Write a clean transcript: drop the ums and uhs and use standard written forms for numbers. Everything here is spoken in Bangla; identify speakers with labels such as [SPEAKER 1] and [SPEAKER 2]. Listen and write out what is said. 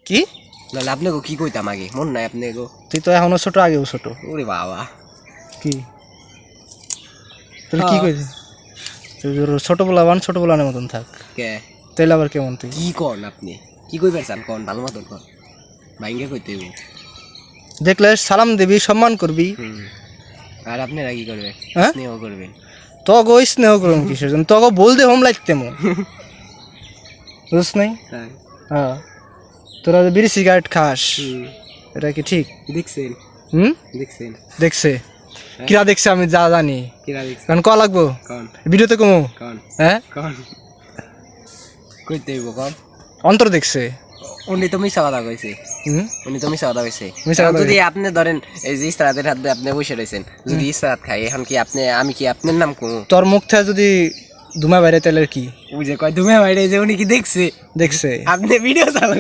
[SPEAKER 1] কি
[SPEAKER 2] নাহলে আপনি কি কইতাম আগে মন নাই আপনি গো
[SPEAKER 1] তুই তো এখনো ছোট আগেও ছোট
[SPEAKER 2] ওরে বাবা
[SPEAKER 1] কি তুই কি কইছিস ছোট পোলানের মতন থাক
[SPEAKER 2] কে
[SPEAKER 1] তাইলে আবার কেমন তুই
[SPEAKER 2] কি কন আপনি কি কইবার চান কন ভালো মতন কন ভাইঙ্গে কইতে হইব
[SPEAKER 1] দেখলে সালাম দিবি সম্মান করবি
[SPEAKER 2] আর আপনারা কি করবেন
[SPEAKER 1] হ্যাঁ?
[SPEAKER 2] স্নেহ করবেন
[SPEAKER 1] তগো স্নেহ করুন কিসের জন্য তগো বলতে হোম লাগতে মো বুঝছ নাই হ্যাঁ তোরা যে বিড়ি সিগারেট খাস এটা কি ঠিক
[SPEAKER 2] দেখছেন
[SPEAKER 1] হুম
[SPEAKER 2] দেখছেন
[SPEAKER 1] দেখছে কিরা দেখছে আমি যা জানি
[SPEAKER 2] কিরা দেখছেন
[SPEAKER 1] কারণ ক লাগবো
[SPEAKER 2] কন
[SPEAKER 1] ভিডিওতে কমো
[SPEAKER 2] কন
[SPEAKER 1] হ্যাঁ
[SPEAKER 2] কন কইতে হইব কন
[SPEAKER 1] অন্তর দেখছে
[SPEAKER 2] উনি তো মিশা কথা কইছে
[SPEAKER 1] হুম
[SPEAKER 2] উনি তো মিশা কথা কইছে
[SPEAKER 1] মিশা কথা
[SPEAKER 2] যদি আপনি ধরেন এই যে ইস্তারাতের হাতে আপনি বসে রয়েছেন যদি ইস্তারাত খাই এখন কি আপনি আমি কি আপনার নাম কমু
[SPEAKER 1] তোর মুখ থেকে যদি ধুমা বাইরে তাহলে কি
[SPEAKER 2] ওই যে কয় তুমি বাইরে যে উনি কি দেখছে
[SPEAKER 1] দেখছে
[SPEAKER 2] আপনি ভিডিও চালু